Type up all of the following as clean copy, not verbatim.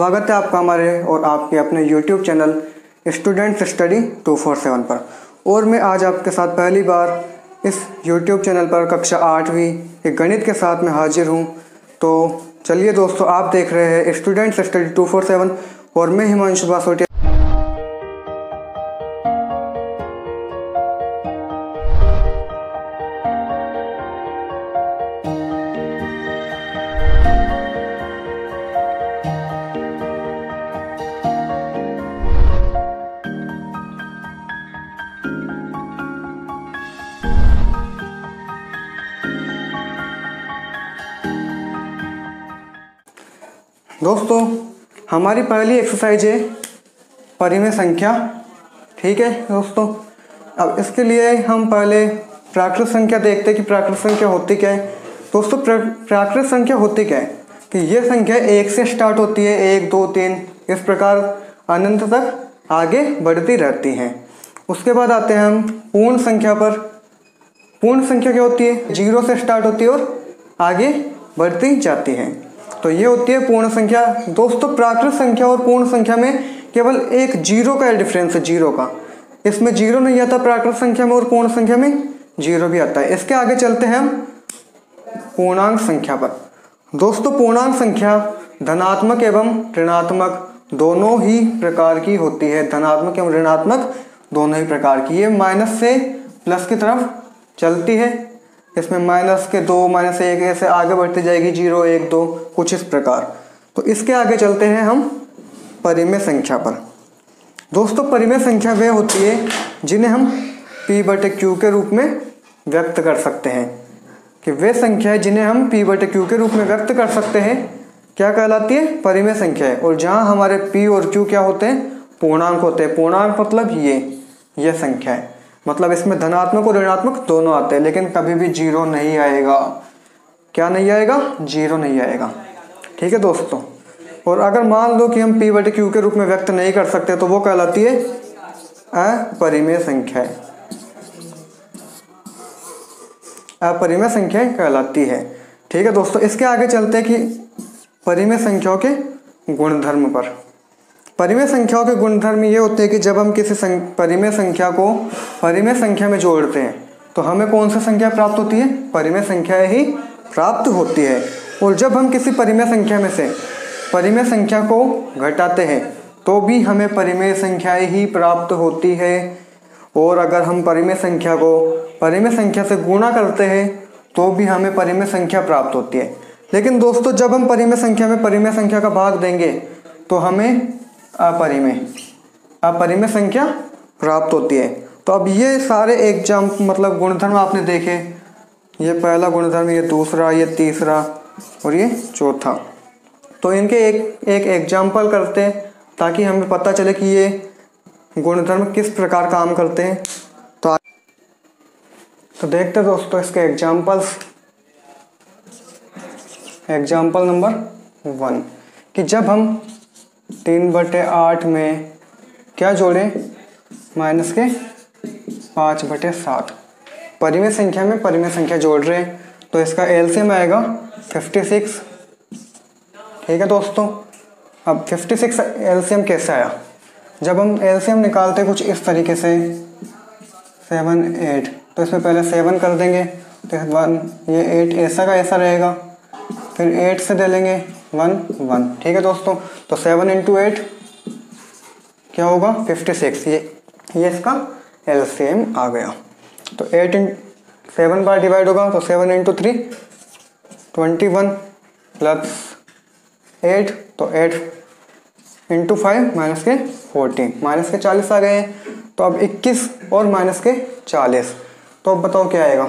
स्वागत है आपका हमारे और आपके अपने YouTube चैनल स्टूडेंट्स स्टडी 247 पर। और मैं आज आपके साथ पहली बार इस YouTube चैनल पर कक्षा 8वीं के गणित के साथ में हाजिर हूं। तो चलिए दोस्तों, आप देख रहे हैं स्टूडेंट्स स्टडी 247 और मैं हिमांशु बासोटिया। दोस्तों, हमारी पहली एक्सरसाइज है परिमेय संख्या। ठीक है दोस्तों, अब इसके लिए हम पहले प्राकृत संख्या देखते हैं कि प्राकृत संख्या होती क्या है। दोस्तों, प्राकृत संख्या होती क्या है कि ये संख्या 1 से स्टार्ट होती है, 1 2 3 इस प्रकार अनंत तक आगे बढ़ती रहती हैं। उसके बाद आते हैं हम पूर्ण संख्या पर। पूर्ण संख्या क्या होती है? 0 से स्टार्ट होती है और आगे बढ़ती जाती है, तो ये होती है पूर्ण संख्या। दोस्तों, प्राकृत संख्या और पूर्ण संख्या में केवल एक 0 का डिफरेंस है, 0 का। इसमें 0 नहीं आता प्राकृत संख्या में और पूर्ण संख्या में 0 भी आता है। इसके आगे चलते हैं हम पूर्णांक संख्या पर। दोस्तों, पूर्णांक संख्या धनात्मक एवं ऋणात्मक दोनों ही प्रकार की होती है। धनात्मक एवं ऋणात्मक दोनों ही प्रकार की। ये माइनस से प्लस की तरफ चलती है। इसमें -2 -1 ऐसे आगे बढ़ती जाएगी, 0 1 2 कुछ इस प्रकार। तो इसके आगे चलते हैं हम परिमेय संख्या पर। दोस्तों, परिमेय संख्या वे होती है जिन्हें हम P/Q के रूप में व्यक्त कर सकते हैं। कि वे संख्या है जिन्हें हम P/Q के रूप में व्यक्त कर सकते हैं, क्या कहलाती है? परिमेय संख्या है। और जहाँ हमारे P और Q क्या होते हैं? पूर्णांक होते हैं। पूर्णांक मतलब ये संख्या है, मतलब इसमें धनात्मक और ऋणात्मक दोनों आते हैं, लेकिन कभी भी 0 नहीं आएगा। क्या नहीं आएगा? 0 नहीं आएगा। ठीक है दोस्तों। और अगर मान लो कि हम P/Q के रूप में व्यक्त नहीं कर सकते तो वो कहलाती है अपरिमेय संख्या। अपरिमेय संख्या कहलाती है। ठीक है दोस्तों, इसके आगे चलते हैं कि परिमेय संख्याओं के गुणधर्म पर। परिमेय संख्याओं के गुणधर्म ये होते हैं कि जब हम किसी परिमेय संख्या को परिमेय संख्या में जोड़ते हैं तो हमें कौन सी संख्या प्राप्त होती है? परिमेय संख्या ही प्राप्त होती है। और जब हम किसी परिमेय संख्या में से परिमेय संख्या को घटाते हैं तो भी हमें परिमेय संख्या ही प्राप्त होती है। और अगर हम परिमेय संख्या को परिमेय संख्या से गुणा करते हैं तो भी हमें परिमेय संख्या प्राप्त होती है। लेकिन दोस्तों, जब हम परिमेय संख्या में परिमेय संख्या का भाग देंगे तो हमें अपरिमेय संख्या प्राप्त होती है। तो अब ये सारे मतलब गुणधर्म आपने देखे। ये पहला गुणधर्म, ये दूसरा, ये तीसरा और ये चौथा। तो इनके एक एग्जाम्पल करते हैं ताकि हमें पता चले कि ये गुणधर्म किस प्रकार काम करते हैं। तो देखते हैं दोस्तों इसके एग्जाम्पल्स। एग्जाम्पल नंबर 1 कि जब हम 3/8 में क्या जोड़ें? -5/7। परिमेय संख्या में परिमेय संख्या जोड़ रहे हैं तो इसका एलसीएम आएगा 56। ठीक है दोस्तों। अब 56 एलसीएम कैसे आया? जब हम एलसीएम निकालते कुछ इस तरीके से 7 8, तो इसमें पहले 7 कर देंगे तो 1, ये 8 ऐसा का ऐसा रहेगा, फिर 8 से ले लेंगे 1 1। ठीक है दोस्तों। तो 7 × 8 क्या होगा? 56। ये इसका एलसीएम आ गया। तो 7 बार डिवाइड होगा तो 7 × 3 21 प्लस 8, तो 8 × 5 -14 -40 आ गए हैं। तो अब 21 और -40, तो अब बताओ क्या आएगा?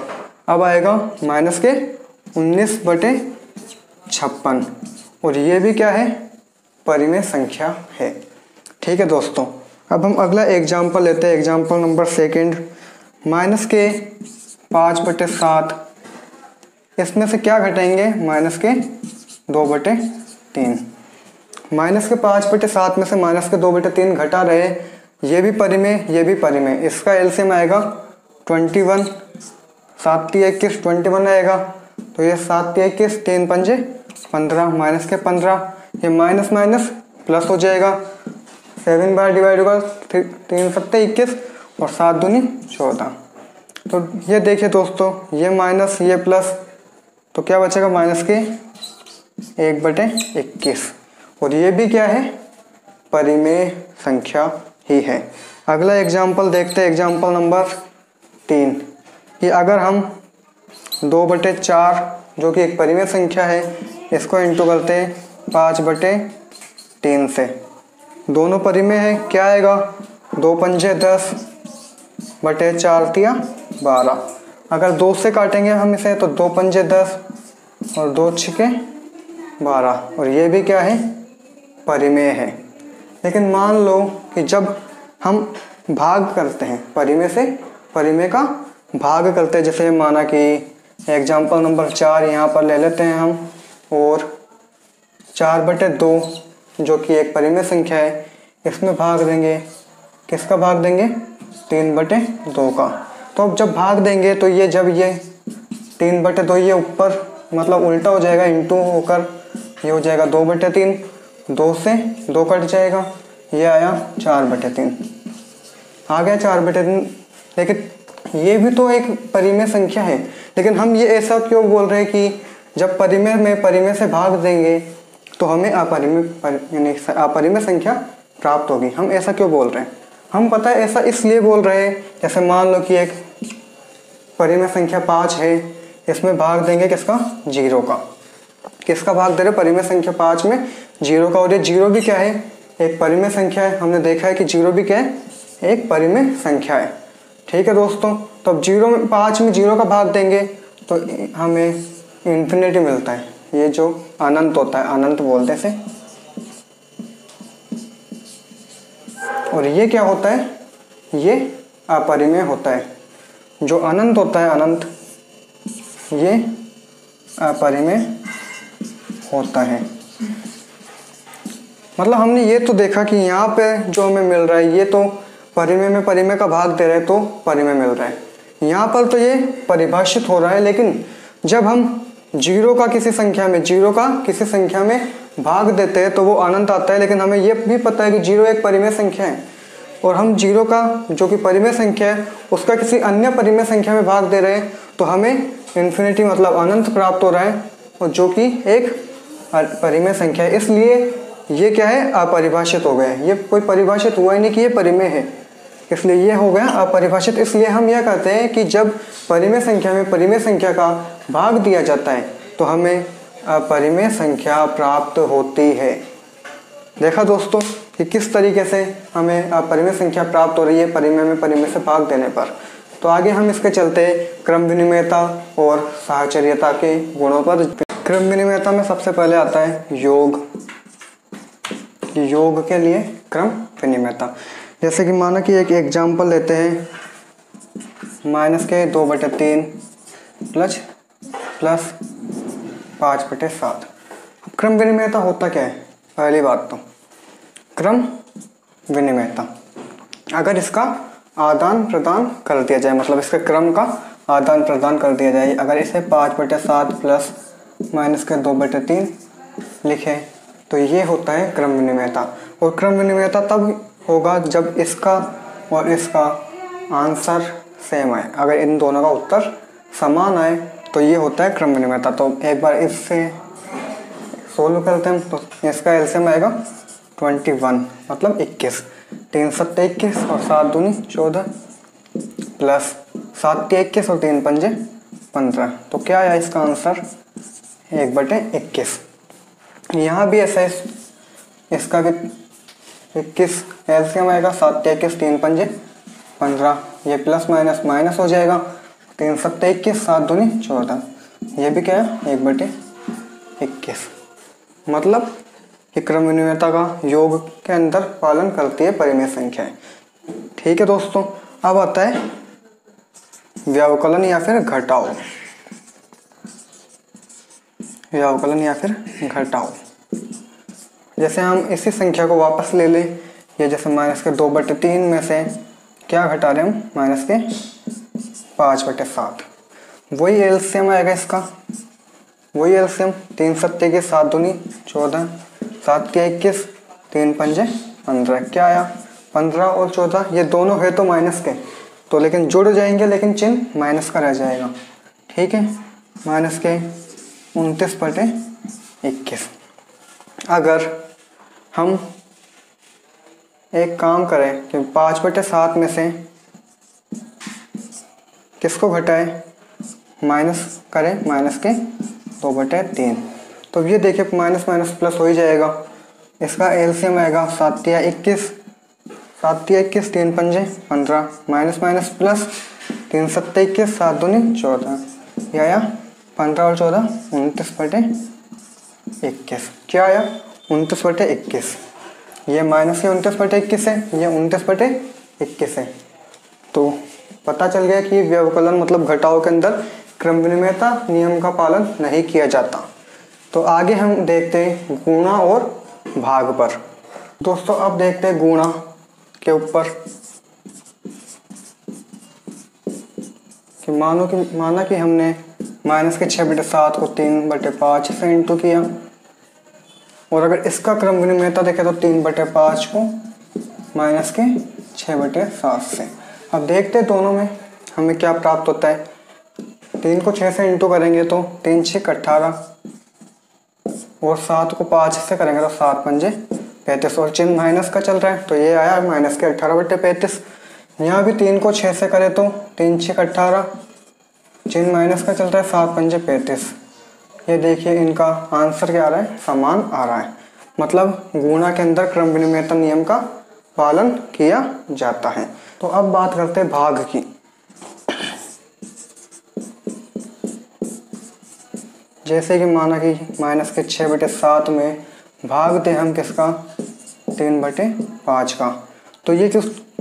अब आएगा -19/56। और ये भी क्या है? परिमेय संख्या है। ठीक है दोस्तों। अब हम अगला एग्जाम्पल लेते हैं। Example number 2 -5/7। इसमें से क्या घटाएंगे? -2/3। -5/7 में से -2/3 घटा रहे, ये भी परिमेय, ये भी परिमेय। इसका एलसीएम आएगा 21। 7 × 21 21 आएगा, तो ये 7 × 21 3 × 5 15 -15। ये माइनस प्लस हो जाएगा, 7 बार डिवाइड होगा 3 सत्ते 21 और 7 दूनी 14। तो ये देखिए दोस्तों, ये माइनस ये प्लस, तो क्या बचेगा माइनस के 1/21। और ये भी क्या है, परिमेय संख्या ही है। अगला एग्जाम्पल देखते हैं, एग्जाम्पल नंबर 3 कि अगर हम 2/4 जो कि एक परिमेय संख्या है, इसको इंटू करते हैं 5/3 से, दोनों परिमेय है, क्या आएगा 2 पंजे 10 बटे 4 तिया 12। अगर 2 से काटेंगे हम इसे तो 2 पंजे 10 और 2 छिके 12, और ये भी क्या है, परिमेय है। लेकिन मान लो कि जब हम भाग करते हैं, परिमेय से परिमेय का भाग करते हैं, जैसे माना कि एग्जाम्पल नंबर 4 यहाँ पर ले लेते हैं हम, और 4/2 जो कि एक परिमेय संख्या है, इसमें भाग देंगे, किसका भाग देंगे 3/2 का। तो अब जब भाग देंगे तो ये जब ये 3/2 ये ऊपर मतलब उल्टा हो जाएगा, इंटू होकर ये हो जाएगा 2/3, 2 से 2 कट जाएगा, ये आया 4/3, आ गया 4/3। लेकिन ये भी तो एक परिमेय संख्या है, लेकिन हम ये ऐसा क्यों बोल रहे हैं कि जब परिमेय में परिमेय से भाग देंगे तो हमें अपरिमेय संख्या प्राप्त होगी। हम ऐसा क्यों बोल रहे हैं, हम पता है ऐसा इसलिए बोल रहे हैं, जैसे मान लो कि एक परिमेय संख्या 5 है, इसमें भाग देंगे किसका 0 का, किसका भाग दे रहे परिमेय संख्या 5 में 0 का, और ये 0 भी क्या है, एक परिमेय संख्या है। हमने देखा है कि 0 भी क्या है, एक परिमेय संख्या है। ठीक है दोस्तों, तो अब 5 में 0 का भाग देंगे तो हमें इन्फिनिटी मिलता है, ये जो अनंत होता है, अनंत बोलते से। और ये क्या होता है, ये अपरिमेय होता है। जो अनंत होता है, अनंत, ये अपरिमेय होता है। मतलब हमने ये तो देखा कि यहाँ पे जो हमें मिल रहा है, ये तो परिमेय में परिमेय का भाग दे रहे हैं तो परिमेय मिल रहा है। यहाँ पर तो ये परिभाषित हो रहा है, लेकिन जब हम 0 का किसी संख्या में भाग देते हैं तो वो अनंत आता है। लेकिन हमें ये भी पता है कि 0 एक परिमेय संख्या है, और हम 0 का जो कि परिमेय संख्या है उसका किसी अन्य परिमेय संख्या में भाग दे रहे हैं, तो हमें इन्फिनिटी मतलब अनंत प्राप्त हो रहा है, और जो कि एक परिमेय संख्या है। इसलिए ये क्या है, अपरिभाषित हो गए, ये कोई परिभाषित हुआ ही नहीं कि ये परिमेय है, इसलिए ये हो गया अपरिभाषित। इसलिए हम यह कहते हैं कि जब परिमेय संख्या में परिमेय संख्या का भाग दिया जाता है तो हमें अपरिमेय संख्या प्राप्त होती है। देखा दोस्तों कि किस तरीके से हमें अपरिमेय संख्या प्राप्त हो रही है परिमेय में परिमेय से भाग देने पर। तो आगे हम इसके चलते क्रम विनिमयता और साहचर्यता के गुणों पर। क्रम विनिमयता में सबसे पहले आता है योग। योग के लिए क्रम विनिमयता, जैसे कि माना कि एक एग्जाम्पल लेते हैं, -2/3 प्लस 5/7। क्रम विनिमयता होता क्या है, पहली बात तो क्रम विनिमयता, अगर इसका आदान प्रदान कर दिया जाए, मतलब इसके क्रम का आदान प्रदान कर दिया जाए, अगर इसे 5/7 प्लस -2/3 लिखे तो ये होता है क्रम विनिमयता। और क्रम विनिमयता तब होगा जब इसका और इसका आंसर सेम आए, अगर इन दोनों का उत्तर समान आए तो ये होता है क्रम विनिमयता। तो एक बार इससे सोल्व करते हैं, तो इसका एलसीएम आएगा 21 मतलब 21, 3 सत्ते 21 और 7 दूनी 14 प्लस 7 तिया 21 और 3 पंजे 15। तो क्या आया इसका आंसर 1/21। यहाँ भी ऐसा इसका भी 21 एलसीएम आएगा, 7 तिया 21 3 पंजे 15, ये प्लस माइनस माइनस हो जाएगा, 3 सत्ते 21 7 दूनी 14, ये भी क्या है 1/21। मतलब कि क्रम विनिमयता का योग के अंदर पालन करती है परिमेय संख्याएं। ठीक है दोस्तों, अब आता है व्यवकलन या फिर घटाव। व्यवकलन या फिर घटाव, जैसे हम इसी संख्या को वापस ले लें, ये जैसे -2/3 में से क्या घटा रहे हम, -5/7, वही एलसीएम आएगा इसका, वही एलसीएम 3 सत्ते 21 7 दूनी 14, 7 तिया 21 3 पंजे 15, क्या आया 15 और 14, ये दोनों है तो माइनस के, तो लेकिन जुड़ जाएंगे, लेकिन चिन्ह माइनस का रह जाएगा, ठीक है। माइनस के 29/21। अगर हम एक काम करें कि 5/7 में से किसको घटाए, माइनस करें, माइनस के 2/3, तो ये देखिए माइनस माइनस प्लस हो ही जाएगा। इसका एलसीएम आएगा 7 तिया 21, 7 तिया 21, 3 पंजे 15, माइनस माइनस प्लस, 3 सत्ते 21, 7 दूनी 14, ये आया 15 और 14 29/21। क्या आया 29/21। ये माइनस के 29/21 है, ये 29/21 है। तो पता चल गया कि व्यवकलन मतलब घटाव के अंदर क्रम विनिमयता नियम का पालन नहीं किया जाता। तो आगे हम देखते हैं गुणा और भाग पर। दोस्तों अब देखते हैं गुणा के ऊपर कि माना कि हमने माइनस के 6/7 को 3/5 से इंटू किया, और अगर इसका क्रम विनिमयता देखें तो 3/5 को माइनस के 6/7 से। अब देखते हैं दोनों में हमें क्या प्राप्त होता है। 3 को 6 से इंटू करेंगे तो 3 6 18, और 7 को 5 से करेंगे तो 7 पंजे 35, और चिन्ह माइनस का चल रहा है तो ये आया माइनस के 18/35। यहाँ भी 3 को 6 से करें तो 3 6 18, चिन्ह माइनस का चल रहा है, 7 पंजे 35। ये देखिए इनका आंसर क्या आ रहा है, समान आ रहा है। मतलब गुणा के अंदर क्रम विनिमयता नियम का पालन किया जाता है। तो अब बात करते हैं भाग की। जैसे कि माना कि माइनस के 6/7 में भाग दें हम किसका, 3/5 का, तो ये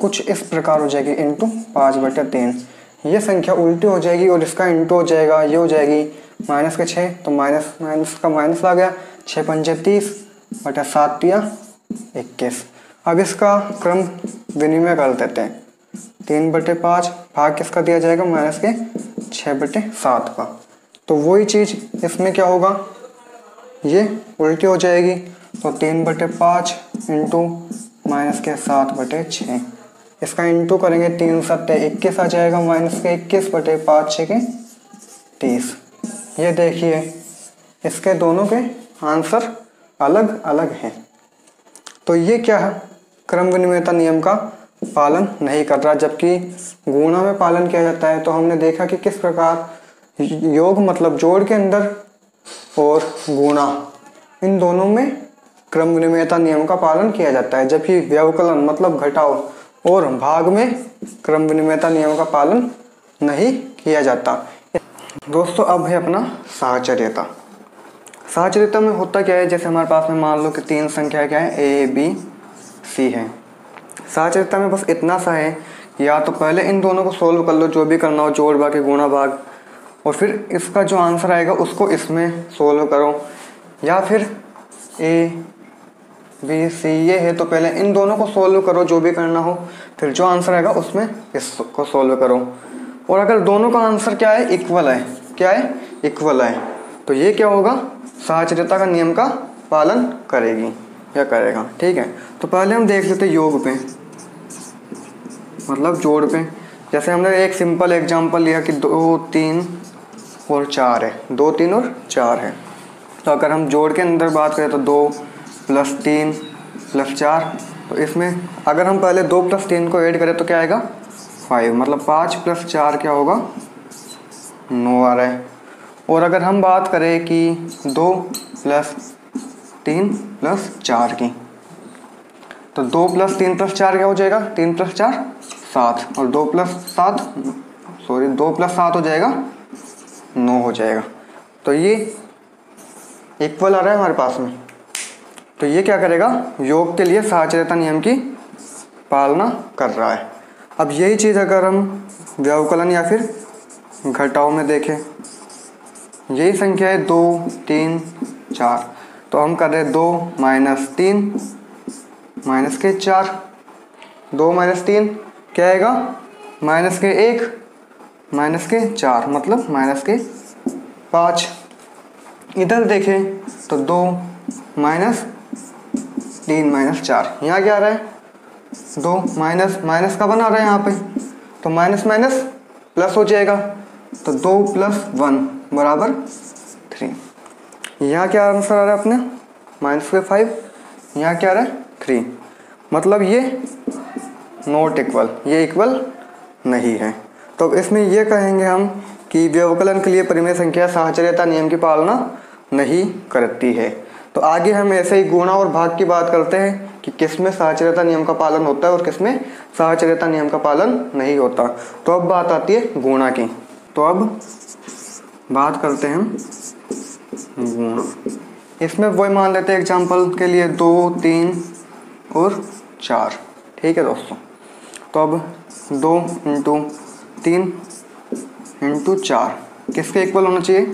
कुछ इस प्रकार हो जाएगी इंटू 5/3। ये संख्या उल्टी हो जाएगी और इसका इंटू हो जाएगा, ये हो जाएगी माइनस के 6, तो माइनस माइनस का माइनस आ गया, 6 पंजे 30 बटा 7 तिया 21। अब इसका क्रम विनिमय कर देते हैं, 3/5 भाग किसका दिया जाएगा, माइनस के 6/7 का। तो वही चीज़ इसमें क्या होगा, ये उल्टी हो जाएगी, तो 3/5 इंटू माइनस के 7/6, इसका इंटू करेंगे 3 सत्ते 21 आ जाएगा, माइनस के 21/5 6 के 30। ये देखिए इसके दोनों के आंसर अलग अलग हैं। तो ये क्या है, क्रम विनिमयता नियम का पालन नहीं कर रहा, जबकि गुणा में पालन किया जाता है। तो हमने देखा कि किस प्रकार योग मतलब जोड़ के अंदर और गुणा इन दोनों में क्रम विनिमयता नियम का पालन किया जाता है, जबकि व्यवकलन मतलब घटाव और भाग में क्रम विनिमयता नियम का पालन नहीं किया जाता। दोस्तों अब है अपना साहचर्यता। साहचर्यता में होता क्या है, जैसे हमारे पास में मान लो कि 3 संख्या क्या है, ए बी सी है। साहचर्यता में बस इतना सा है, या तो पहले इन दोनों को सोल्व कर लो, जो भी करना हो, जोड़ भाग गुणा भाग, और फिर इसका जो आंसर आएगा उसको इसमें सोल्व करो, या फिर ए बी सी ये है तो पहले इन दोनों को सोल्व करो, जो भी करना हो, फिर जो आंसर आएगा उसमें इसको सोल्व करो। और अगर दोनों का आंसर क्या है, इक्वल है, क्या है, इक्वल है, तो ये क्या होगा, साहचर्यता का नियम का पालन करेगी या करेगा। ठीक है, तो पहले हम देख लेते योग पे, मतलब जोड़ पे। जैसे हमने एक सिंपल एग्जांपल लिया कि 2 3 और 4 है, 2 3 और 4 है। तो अगर हम जोड़ के अंदर बात करें तो 2 + 3 + 4, तो इसमें अगर हम पहले 2 + 3 को ऐड करें तो क्या आएगा, 5, मतलब 5 + 4 क्या होगा, 9 आ रहा है। और अगर हम बात करें कि 2 + 3 + 4 की, तो 2 + 3 + 4 क्या हो जाएगा, 3 + 4 7, और 2 + 7 हो जाएगा 9 हो जाएगा। तो ये इक्वल आ रहा है हमारे पास में। तो ये क्या करेगा, योग के लिए साहचर्यता नियम की पालना कर रहा है। अब यही चीज़ अगर हम व्यवकलन या फिर घटाव में देखें, यही संख्या है 2 3 4, तो हम कर रहे हैं 2 - 3 - 4, 2 - 3 क्या आएगा, -1 -4, मतलब -5। इधर देखें तो 2 - 3 माइनस 4। यहाँ क्या आ रहा है 2 माइनस माइनस का 1 आ रहा है यहाँ पे, तो माइनस माइनस प्लस हो जाएगा, तो 2 + 1 बराबर 3। यहाँ क्या आंसर आ रहा है अपने -5, यहाँ क्या आ रहा है 3। मतलब ये नॉट इक्वल, ये इक्वल नहीं है। तो इसमें ये कहेंगे हम कि व्यवकलन के लिए परिमेय संख्या साहचर्यता नियम की पालना नहीं करती है। तो आगे हम ऐसे ही गुणा और भाग की बात करते हैं कि किसमें साहचर्यता नियम का पालन होता है और किसमें साहचर्यता नियम का पालन नहीं होता। तो अब बात आती है गुणा की। तो अब बात करते हैं गुणा। इसमें वही मान लेते हैं एग्जाम्पल के लिए 2, 3 और 4। ठीक है दोस्तों, तो अब 2 × 3 × 4 किसके इक्वल होना चाहिए,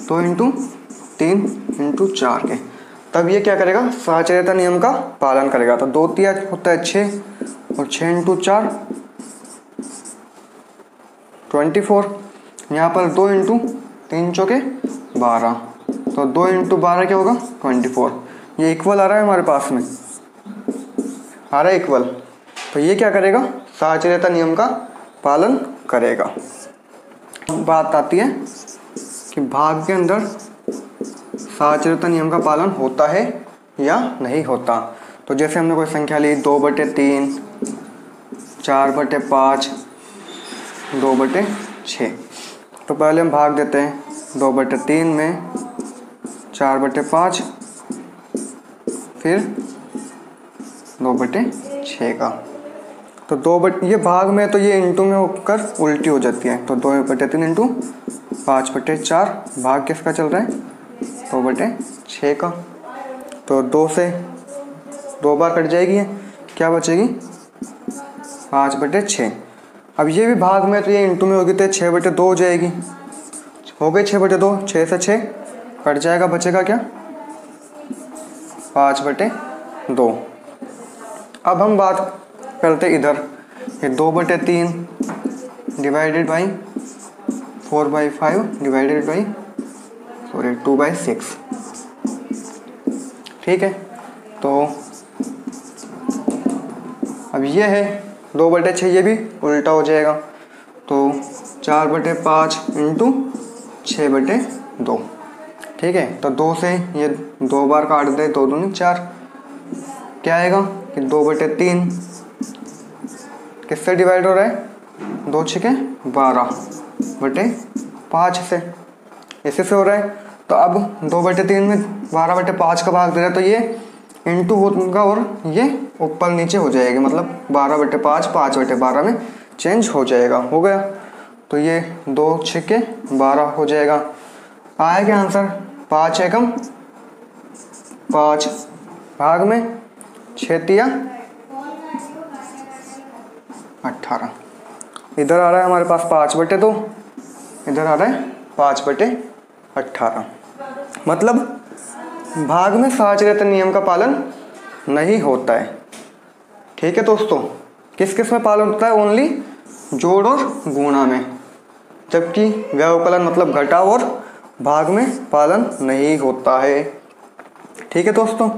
2 × 3 × 4 के। तब ये क्या करेगा, साहचर्यता नियम का पालन करेगा। तो 2 × 3 होता है 6 और 6 × 4 24। यहाँ पर 2 × 3 × 12, तो 2 × 12 क्या होगा 24। ये इक्वल आ रहा है हमारे पास में, आ रहा है इक्वल। तो ये क्या करेगा, साहचर्यता नियम का पालन करेगा। बात आती है कि भाग के अंदर साहचर्यता नियम का पालन होता है या नहीं होता। तो जैसे हमने कोई संख्या ली 2/3, 4/5, 2/6। तो पहले हम भाग देते हैं 2/3 में, 4/5, फिर 2/6 का। तो ये भाग में, तो ये इंटू में होकर उल्टी हो जाती है। तो 2/3 × 5/4 भाग किसका चल रहा है 2/6 का। तो 2 से 2 बार कट जाएगी, क्या बचेगी 5/6। अब ये भी भाग में, तो ये इंटू में होगी, तो 6/2 हो जाएगी। हो गई 6/2, 6 से 6 कट जाएगा, बचेगा क्या 5/2। अब हम बात करते इधर, ये 2/3 डिवाइडेड बाई 4/5 डिवाइडेड बाई 2/6। ठीक है, तो अब ये है 2/6, ये भी उल्टा हो जाएगा। तो 4/5 × 6/2। ठीक है, तो 2 से ये 2 बार काट दे, 2 दूनी 4। क्या आएगा कि 2/3 किससे डिवाइड हो रहा है, 2 × 6 12/5 से, इसी से हो रहा है। तो अब 2/3 में 12/5 का भाग दे रहा है, तो ये इंटू होगा और ये ऊपर नीचे हो जाएगी, मतलब 12/5 5/12 में चेंज हो जाएगा। हो गया, तो ये 2 × 6 12 हो जाएगा। आया क्या आंसर, 5 एकम 5 भाग में 6 × 18। इधर आ रहा है हमारे पास 5/2, इधर आ रहा है 5/18। मतलब भाग में साहचर्यता नियम का पालन नहीं होता है। ठीक है दोस्तों, किस किस में पालन होता है, ओनली जोड़ और गुणा में, जबकि व्यवकलन मतलब घटाव और भाग में पालन नहीं होता है। ठीक है दोस्तों।